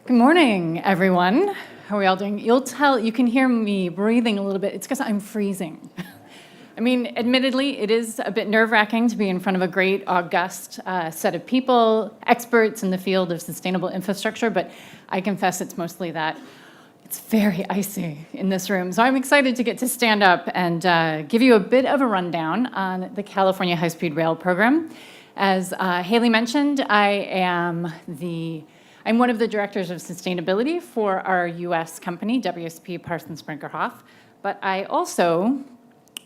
Good morning, everyone. How are we all doing? You can hear me breathing a little bit. It's because I'm freezing. I mean, admittedly, it is a bit nerve-wracking to be in front of a great, august set of people, experts in the field of sustainable infrastructure, but I confess it's mostly that it's very icy in this room. So I'm excited to get to stand up and give you a bit of a rundown on the California High-Speed Rail program. As Haley mentioned, I'm one of the directors of sustainability for our US company, WSP Parsons Brinckerhoff, but I also,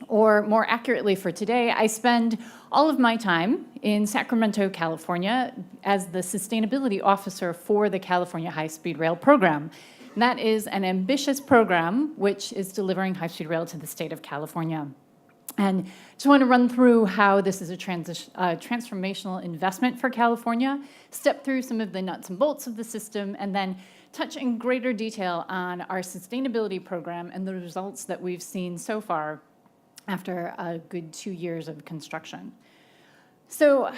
or more accurately for today, I spend all of my time in Sacramento, California as the sustainability officer for the California High-Speed Rail program. And that is an ambitious program which is delivering high-speed rail to the state of California. And just want to run through how this is a transformational investment for California, step through some of the nuts and bolts of the system, and then touch in greater detail on our sustainability program and the results that we've seen so far after a good 2 years of construction. So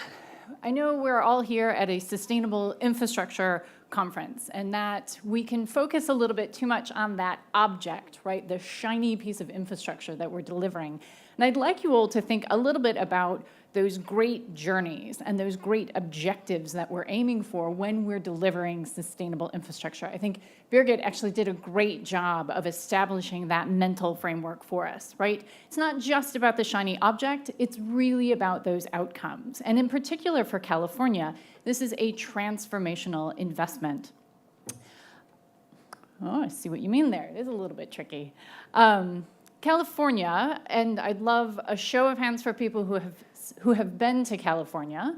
I know we're all here at a sustainable infrastructure conference, and that we can focus a little bit too much on that object, right? The shiny piece of infrastructure that we're delivering. And I'd like you all to think a little bit about those great journeys and those great objectives that we're aiming for when we're delivering sustainable infrastructure. I think Margaret actually did a great job of establishing that mental framework for us, right? It's not just about the shiny object, it's really about those outcomes. And in particular for California, this is a transformational investment. Oh, I see what you mean there. It is a little bit tricky. California, and I'd love a show of hands for people who have been to California.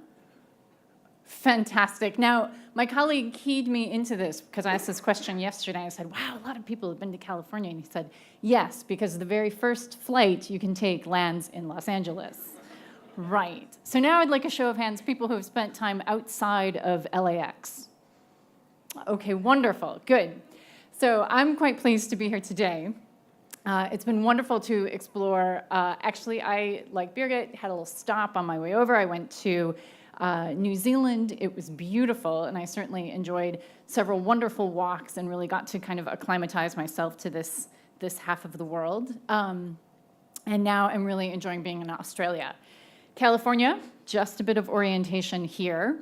Fantastic. Now, my colleague keyed me into this because I asked this question yesterday. I said, wow, a lot of people have been to California. And he said, yes, because the very first flight you can take lands in Los Angeles. Right. So now I'd like a show of hands, people who have spent time outside of LAX. Okay, wonderful. Good. So I'm quite pleased to be here today. It's been wonderful to explore. Actually, I, like Birgit, had a little stop on my way over. I went to New Zealand. It was beautiful, and I certainly enjoyed several wonderful walks and really got to kind of acclimatize myself to this half of the world. And now I'm really enjoying being in Australia. California, just a bit of orientation here,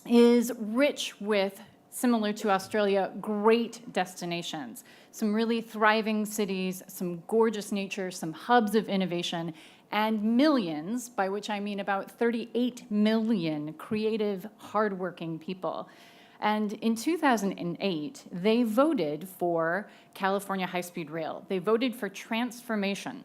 is rich with, similar to Australia, great destinations. Some really thriving cities, some gorgeous nature, some hubs of innovation, and millions, by which I mean about 38 million creative, hardworking people. And in 2008, they voted for California High-Speed Rail. They voted for transformation,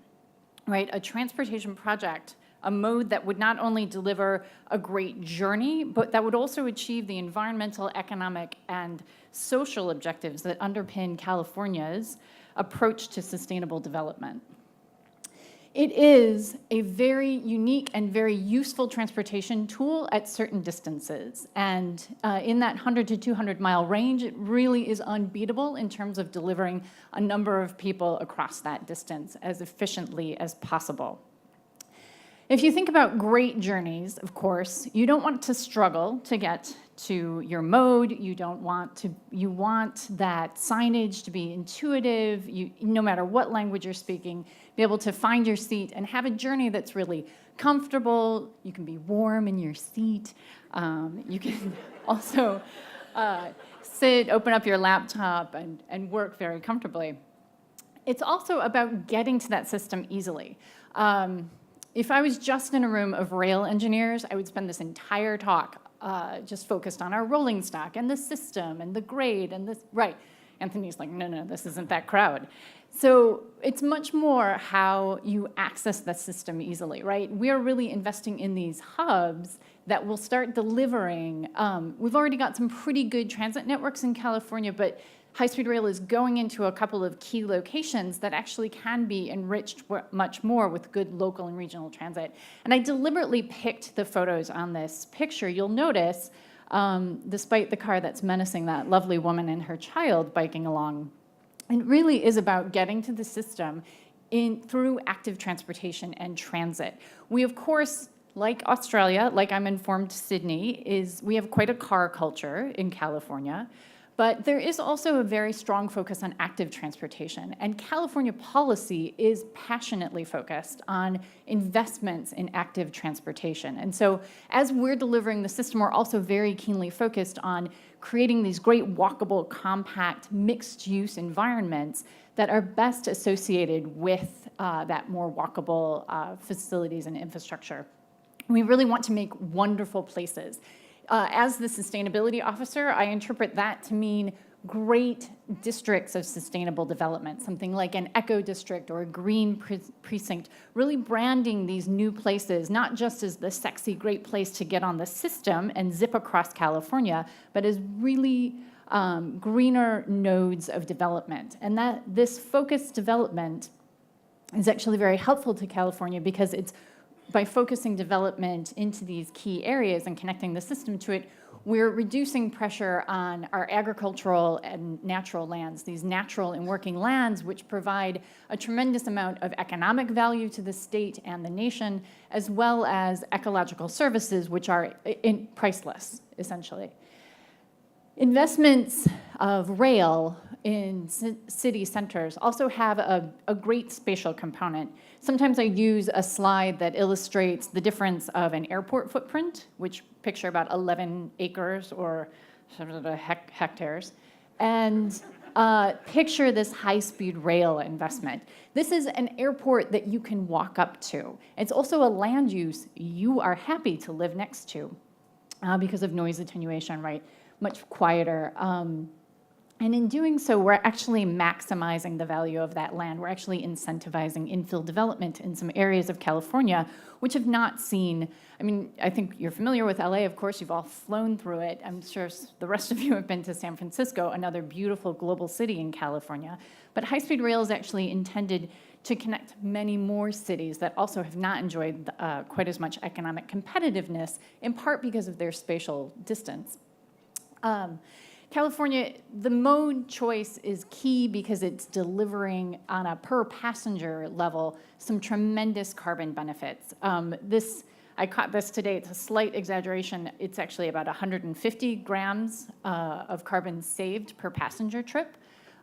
right? A transportation project, a mode that would not only deliver a great journey, but that would also achieve the environmental, economic, and social objectives that underpin California's approach to sustainable development. It is a very unique and very useful transportation tool at certain distances. And in that 100 to 200 mile range, it really is unbeatable in terms of delivering a number of people across that distance as efficiently as possible. If you think about great journeys, of course, you don't want to struggle to get to your mode. You want that signage to be intuitive. No matter what language you're speaking, be able to find your seat and have a journey that's really comfortable. You can be warm in your seat. You can also sit, open up your laptop, and work very comfortably. It's also about getting to that system easily. If I was just in a room of rail engineers, I would spend this entire talk just focused on our rolling stock and the system and the grade and this, right. Anthony's like, no, this isn't that crowd. So it's much more how you access the system easily, right? We are really investing in these hubs that will start delivering. We've already got some pretty good transit networks in California, but high-speed rail is going into a couple of key locations that actually can be enriched much more with good local and regional transit. And I deliberately picked the photos on this picture. You'll notice, despite the car that's menacing that lovely woman and her child biking along, it really is about getting to the system through active transportation and transit. We, of course, like Australia, like I'm informed Sydney, we have quite a car culture in California. But there is also a very strong focus on active transportation, and California policy is passionately focused on investments in active transportation. And so as we're delivering the system, we're also very keenly focused on creating these great walkable, compact, mixed-use environments that are best associated with that more walkable facilities and infrastructure. We really want to make wonderful places. As the sustainability officer, I interpret that to mean great districts of sustainable development, something like an eco district or a green precinct, really branding these new places, not just as the sexy, great place to get on the system and zip across California, but as really greener nodes of development. And that this focused development is actually very helpful to California because it's by focusing development into these key areas and connecting the system to it, we're reducing pressure on our agricultural and natural lands, these natural and working lands, which provide a tremendous amount of economic value to the state and the nation, as well as ecological services, which are priceless, essentially. Investments of rail in city centers also have a great spatial component. Sometimes I use a slide that illustrates the difference of an airport footprint, which picture about 11 acres or sort of hectares, and picture this high-speed rail investment. This is an airport that you can walk up to. It's also a land use you are happy to live next to because of noise attenuation, right? Much quieter. And in doing so, we're actually maximizing the value of that land. We're actually incentivizing infill development in some areas of California, which have not seen, I mean, I think you're familiar with LA, of course, you've all flown through it. I'm sure the rest of you have been to San Francisco, another beautiful global city in California. But high-speed rail is actually intended to connect many more cities that also have not enjoyed quite as much economic competitiveness, in part because of their spatial distance. California, the mode choice is key because it's delivering on a per passenger level some tremendous carbon benefits. I caught this today, it's a slight exaggeration. It's actually about 150 grams of carbon saved per passenger trip.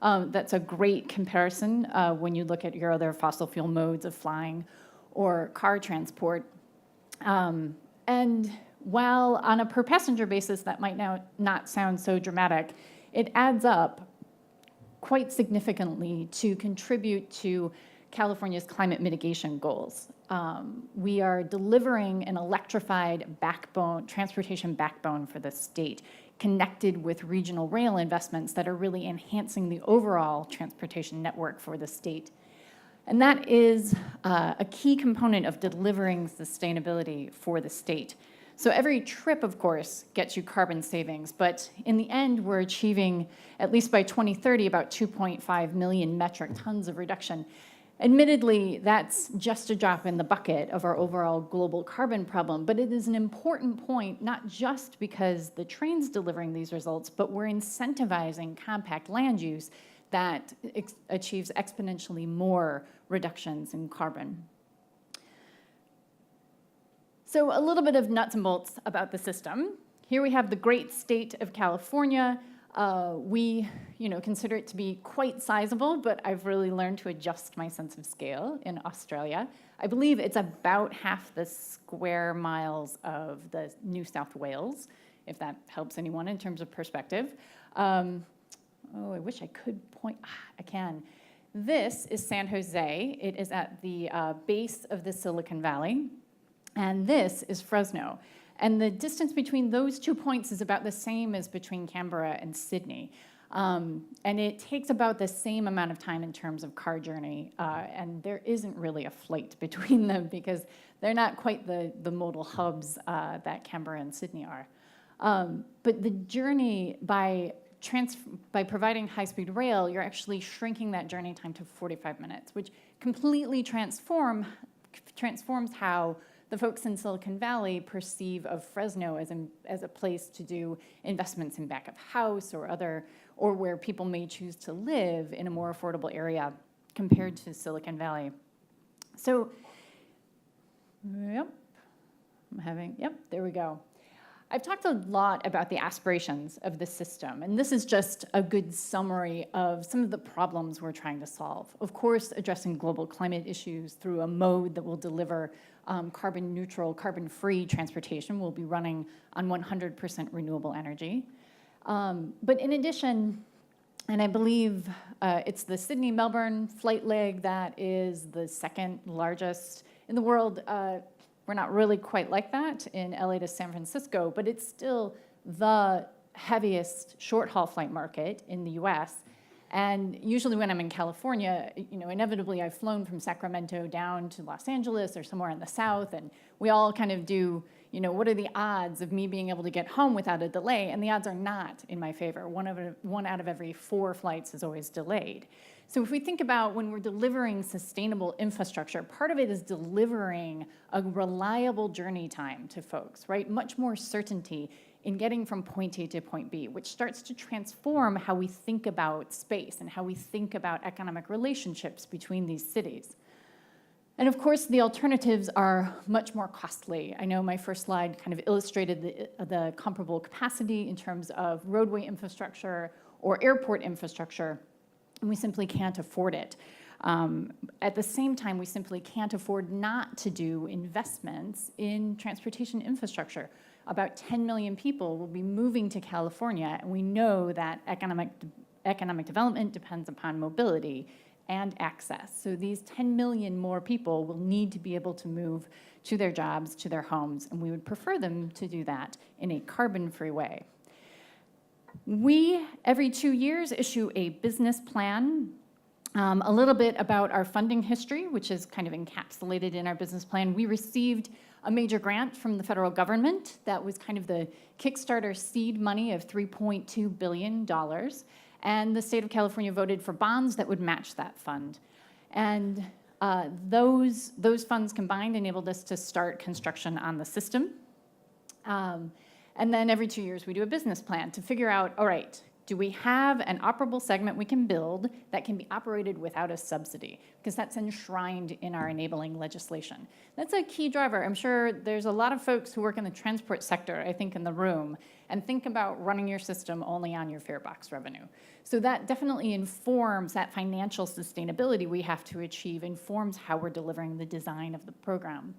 That's a great comparison when you look at your other fossil fuel modes of flying or car transport. And while on a per passenger basis, that might now not sound so dramatic, it adds up quite significantly to contribute to California's climate mitigation goals. We are delivering an electrified backbone, transportation backbone for the state, connected with regional rail investments that are really enhancing the overall transportation network for the state. And that is a key component of delivering sustainability for the state. So every trip, of course, gets you carbon savings, but in the end, we're achieving, at least by 2030, about 2.5 million metric tons of reduction. Admittedly, that's just a drop in the bucket of our overall global carbon problem, but it is an important point, not just because the train's delivering these results, but we're incentivizing compact land use that achieves exponentially more reductions in carbon. So a little bit of nuts and bolts about the system. Here we have the great state of California. We consider it to be quite sizable, but I've really learned to adjust my sense of scale in Australia. I believe it's about half the square miles of the New South Wales, if that helps anyone in terms of perspective. I wish I could point, I can. This is San Jose. It is at the base of the Silicon Valley. And this is Fresno. And the distance between those 2 points is about the same as between Canberra and Sydney. And it takes about the same amount of time in terms of car journey. And there isn't really a flight between them because they're not quite the modal hubs that Canberra and Sydney are. But the journey, by providing high-speed rail, you're actually shrinking that journey time to 45 minutes, which completely transforms how the folks in Silicon Valley perceive of Fresno as a place to do investments in back of house or where people may choose to live in a more affordable area compared to Silicon Valley. So, there we go. I've talked a lot about the aspirations of the system, and this is just a good summary of some of the problems we're trying to solve. Of course, addressing global climate issues through a mode that will deliver carbon neutral, carbon-free transportation. Will be running on 100% renewable energy. But in addition, and I believe it's the Sydney-Melbourne flight leg that is the second largest in the world. We're not really quite like that in LA to San Francisco, but it's still the heaviest short-haul flight market in the US. And usually when I'm in California, inevitably I've flown from Sacramento down to Los Angeles or somewhere in the South, and we all kind of do, what are the odds of me being able to get home without a delay? And the odds are not in my favor. One out of every 4 flights is always delayed. So if we think about when we're delivering sustainable infrastructure, part of it is delivering a reliable journey time to folks, right? Much more certainty in getting from point A to point B, which starts to transform how we think about space and how we think about economic relationships between these cities. And of course, the alternatives are much more costly. I know my first slide kind of illustrated the comparable capacity in terms of roadway infrastructure or airport infrastructure, and we simply can't afford it. At the same time, we simply can't afford not to do investments in transportation infrastructure. About 10 million people will be moving to California, and we know that economic development depends upon mobility and access. So these 10 million more people will need to be able to move to their jobs, to their homes, and we would prefer them to do that in a carbon-free way. We, every 2 years, issue a business plan. A little bit about our funding history, which is kind of encapsulated in our business plan. We received a major grant from the federal government that was kind of the Kickstarter seed money of $3.2 billion. And the state of California voted for bonds that would match that fund. And those funds combined enabled us to start construction on the system. And then every 2 years, we do a business plan to figure out, all right, do we have an operable segment we can build that can be operated without a subsidy? Because that's enshrined in our enabling legislation. That's a key driver. I'm sure there's a lot of folks who work in the transport sector, I think, in the room, and think about running your system only on your fare box revenue. So that definitely informs that financial sustainability we have to achieve, informs how we're delivering the design of the program.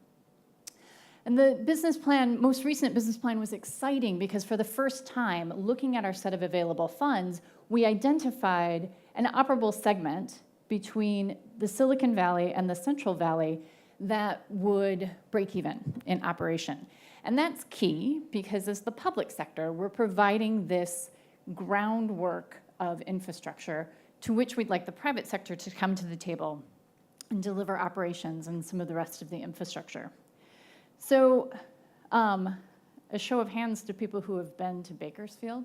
And the business plan, most recent business plan, was exciting because for the first time, looking at our set of available funds, we identified an operable segment between the Silicon Valley and the Central Valley that would break even in operation. And that's key because as the public sector, we're providing this groundwork of infrastructure to which we'd like the private sector to come to the table and deliver operations and some of the rest of the infrastructure. So a show of hands to people who have been to Bakersfield.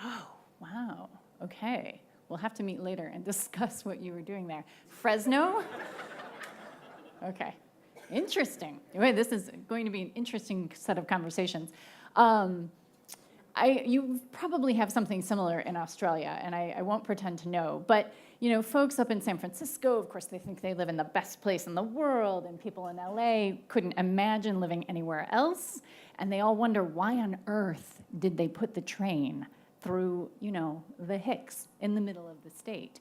Oh, wow, okay. We'll have to meet later and discuss what you were doing there. Fresno? Okay, interesting. Anyway, this is going to be an interesting set of conversations. You probably have something similar in Australia, and I won't pretend to know, but folks up in San Francisco, of course, they think they live in the best place in the world, and people in LA couldn't imagine living anywhere else, and they all wonder why on earth did they put the train through, the Hicks in the middle of the state.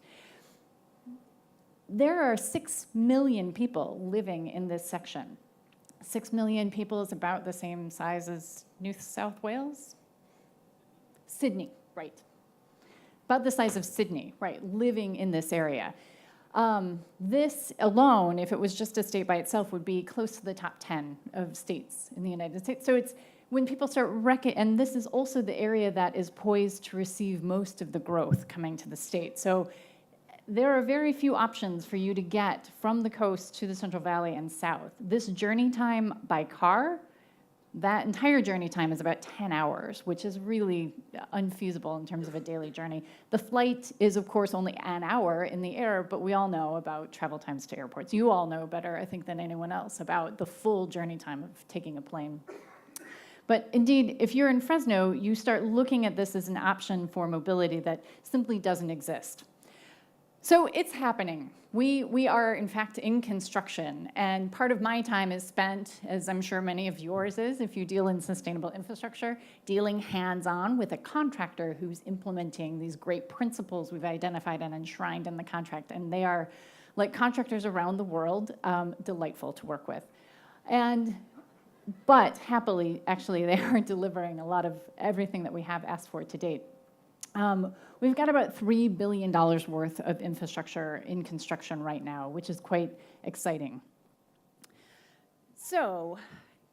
There are 6 million people living in this section. 6 million people is about the same size as New South Wales. Sydney, right. About the size of Sydney, right, living in this area. This alone, if it was just a state by itself, would be close to the top 10 of states in the United States. So it's when people start and this is also the area that is poised to receive most of the growth coming to the state. So there are very few options for you to get from the coast to the Central Valley and south. This journey time by car, that entire journey time is about 10 hours, which is really unfeasible in terms of a daily journey. The flight is, of course, only an hour in the air, but we all know about travel times to airports. You all know better, I think, than anyone else about the full journey time of taking a plane. But indeed, if you're in Fresno, you start looking at this as an option for mobility that simply doesn't exist. So it's happening. We are, in fact, in construction. And part of my time is spent, as I'm sure many of yours is, if you deal in sustainable infrastructure, dealing hands-on with a contractor who's implementing these great principles we've identified and enshrined in the contract. And they are, like contractors around the world, delightful to work with. But happily, actually, they are delivering a lot of everything that we have asked for to date. We've got about $3 billion worth of infrastructure in construction right now, which is quite exciting. So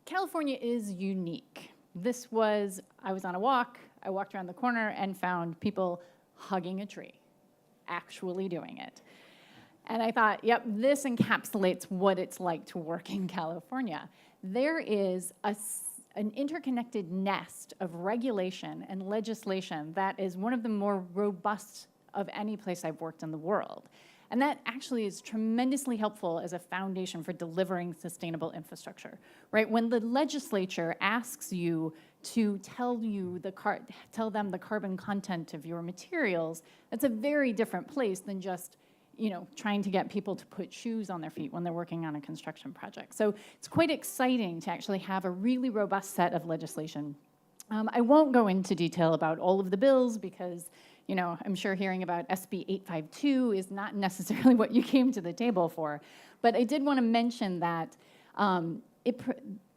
California is unique. I was on a walk, I walked around the corner and found people hugging a tree, actually doing it. And I thought, yep, this encapsulates what it's like to work in California. There is an interconnected nest of regulation and legislation that is one of the more robust of any place I've worked in the world. And that actually is tremendously helpful as a foundation for delivering sustainable infrastructure, right? When the legislature asks you to tell them the carbon content of your materials, that's a very different place than just trying to get people to put shoes on their feet when they're working on a construction project. So it's quite exciting to actually have a really robust set of legislation. I won't go into detail about all of the bills because, I'm sure hearing about SB 852 is not necessarily what you came to the table for. But I did want to mention that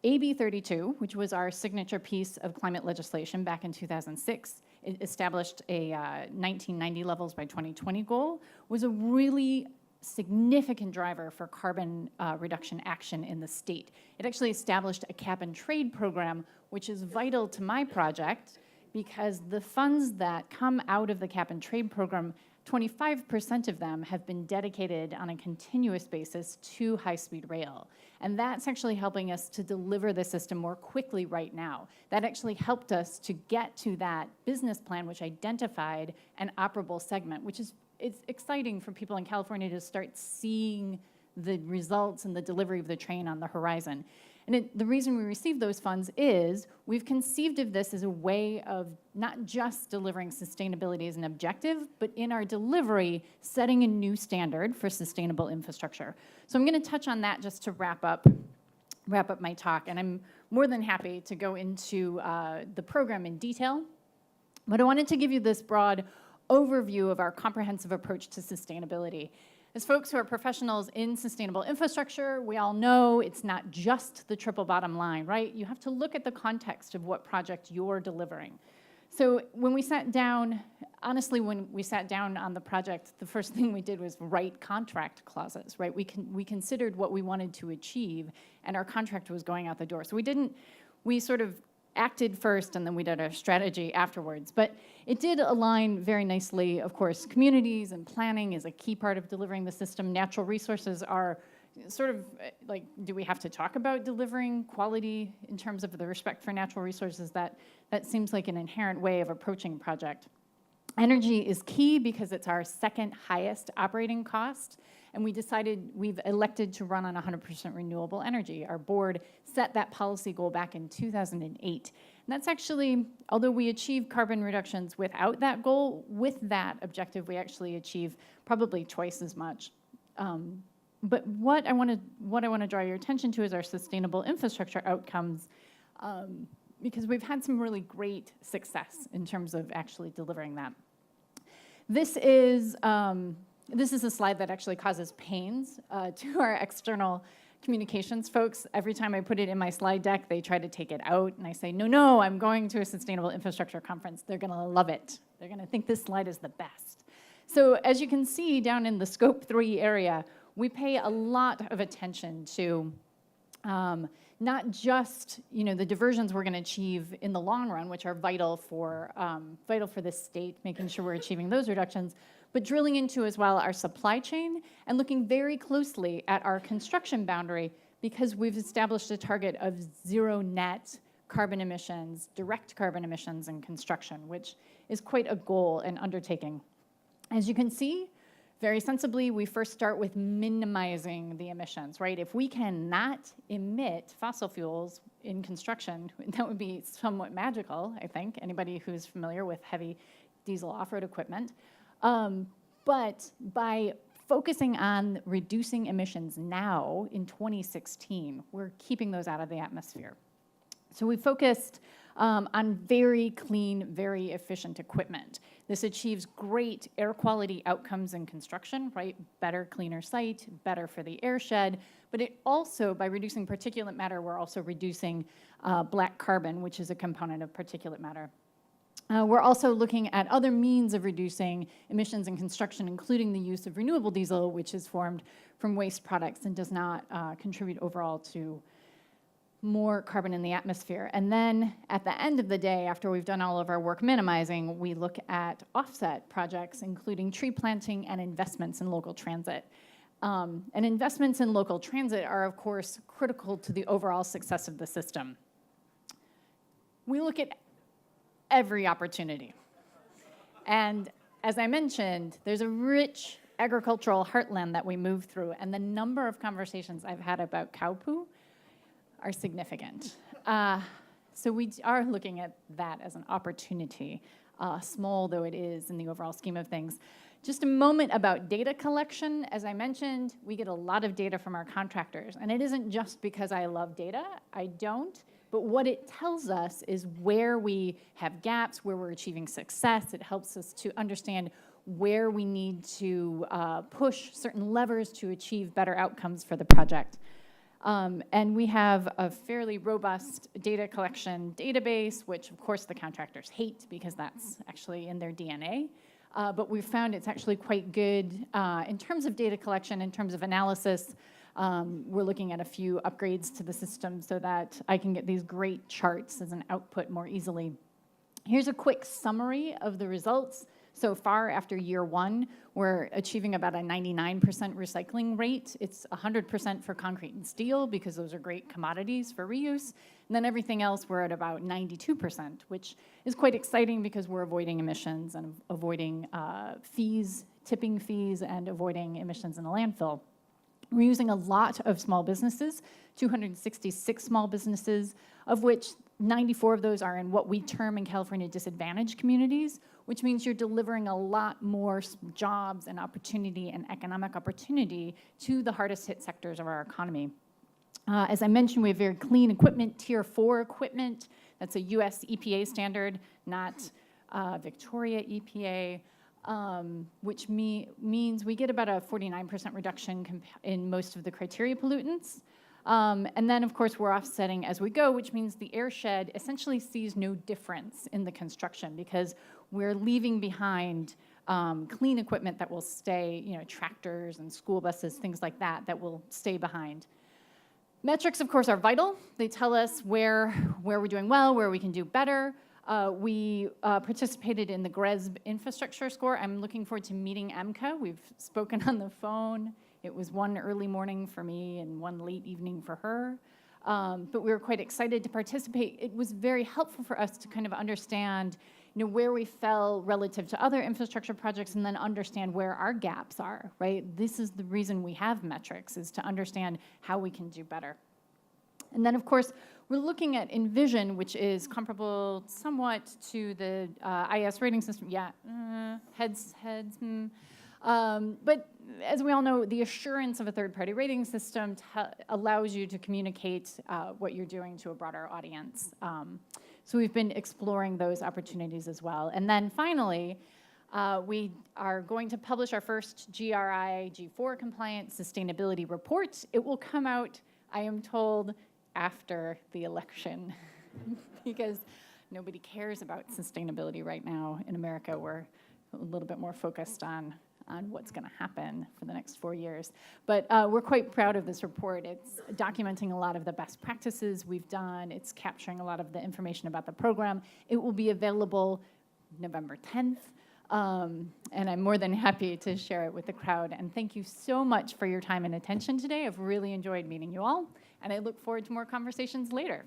AB 32, which was our signature piece of climate legislation back in 2006, it established a 1990 levels by 2020 goal, was a really significant driver for carbon reduction action in the state. It actually established a cap and trade program, which is vital to my project because the funds that come out of the cap and trade program, 25% of them have been dedicated on a continuous basis to high-speed rail. And that's actually helping us to deliver the system more quickly right now. That actually helped us to get to that business plan, which identified an operable segment, which is it's exciting for people in California to start seeing the results and the delivery of the train on the horizon. And the reason we received those funds is we've conceived of this as a way of not just delivering sustainability as an objective, but in our delivery, setting a new standard for sustainable infrastructure. So I'm going to touch on that just to wrap up my talk. And I'm more than happy to go into the program in detail. But I wanted to give you this broad overview of our comprehensive approach to sustainability. As folks who are professionals in sustainable infrastructure, we all know it's not just the triple bottom line, right? You have to look at the context of what project you're delivering. So when we sat down, honestly, when we sat down on the project, the first thing we did was write contract clauses, right? We considered what we wanted to achieve, and our contract was going out the door. So we sort of acted first, and then we did our strategy afterwards. But it did align very nicely. Of course, communities and planning is a key part of delivering the system. Natural resources are sort of like, do we have to talk about delivering quality in terms of the respect for natural resources? That seems like an inherent way of approaching a project. Energy is key because it's our second highest operating cost. And we've elected to run on 100% renewable energy. Our board set that policy goal back in 2008. And that's actually, although we achieve carbon reductions without that goal, with that objective, we actually achieve probably twice as much. But what I want to draw your attention to is our sustainable infrastructure outcomes, because we've had some really great success in terms of actually delivering that. This is a slide that actually causes pains to our external communications folks. Every time I put it in my slide deck, they try to take it out, and I say, no, I'm going to a sustainable infrastructure conference. They're going to love it. They're going to think this slide is the best. So as you can see down in the Scope 3 area, we pay a lot of attention to not just the diversions we're going to achieve in the long run, which are vital for the state, making sure we're achieving those reductions, but drilling into as well our supply chain and looking very closely at our construction boundary because we've established a target of zero net carbon emissions, direct carbon emissions in construction, which is quite a goal and undertaking. As you can see, very sensibly, we first start with minimizing the emissions, right? If we cannot emit fossil fuels in construction, that would be somewhat magical, I think, anybody who's familiar with heavy diesel off-road equipment. But by focusing on reducing emissions now in 2016, we're keeping those out of the atmosphere. So we focused on very clean, very efficient equipment. This achieves great air quality outcomes in construction, right? Better, cleaner site, better for the airshed, but it also, by reducing particulate matter, we're also reducing black carbon, which is a component of particulate matter. We're also looking at other means of reducing emissions in construction, including the use of renewable diesel, which is formed from waste products and does not contribute overall to more carbon in the atmosphere. And then at the end of the day, after we've done all of our work minimizing, we look at offset projects, including tree planting and investments in local transit. And investments in local transit are, of course, critical to the overall success of the system. We look at every opportunity. And as I mentioned, there's a rich agricultural heartland that we move through, and the number of conversations I've had about cow poo are significant. So we are looking at that as an opportunity, small though it is in the overall scheme of things. Just a moment about data collection. As I mentioned, we get a lot of data from our contractors, and it isn't just because I love data. I don't. But what it tells us is where we have gaps, where we're achieving success. It helps us to understand where we need to push certain levers to achieve better outcomes for the project. And we have a fairly robust data collection database, which of course the contractors hate because that's actually in their DNA. But we've found it's actually quite good in terms of data collection, in terms of analysis. We're looking at a few upgrades to the system so that I can get these great charts as an output more easily. Here's a quick summary of the results. So far, after year one, we're achieving about a 99% recycling rate. It's 100% for concrete and steel because those are great commodities for reuse. And then everything else, we're at about 92%, which is quite exciting because we're avoiding emissions and avoiding fees, tipping fees, and avoiding emissions in a landfill. We're using a lot of small businesses, 266 small businesses, of which 94 of those are in what we term in California disadvantaged communities, which means you're delivering a lot more jobs and opportunity and economic opportunity to the hardest hit sectors of our economy. As I mentioned, we have very clean equipment, Tier 4 equipment. That's a US EPA standard, not Victoria EPA. Which means we get about a 49% reduction in most of the criteria pollutants. And then, of course, we're offsetting as we go, which means the airshed essentially sees no difference in the construction because we're leaving behind clean equipment that will stay, tractors and school buses, things like that, that will stay behind. Metrics, of course, are vital. They tell us where we're doing well, where we can do better. We participated in the GRESB infrastructure score. I'm looking forward to meeting Emka. We've spoken on the phone. It was one early morning for me and one late evening for her. But we were quite excited to participate. It was very helpful for us to kind of understand where we fell relative to other infrastructure projects and then understand where our gaps are, right? This is the reason we have metrics, is to understand how we can do better. And then, of course, we're looking at Envision, which is comparable somewhat to the IS rating system. Yeah, heads. But as we all know, the assurance of a third-party rating system allows you to communicate what you're doing to a broader audience. So we've been exploring those opportunities as well. And then finally, we are going to publish our first GRI G4 compliant sustainability report. It will come out, I am told, after the election because nobody cares about sustainability right now in America. We're a little bit more focused on what's going to happen for the next 4 years. But we're quite proud of this report. It's documenting a lot of the best practices we've done. It's capturing a lot of the information about the program. It will be available November 10th. And I'm more than happy to share it with the crowd. And thank you so much for your time and attention today. I've really enjoyed meeting you all, and I look forward to more conversations later.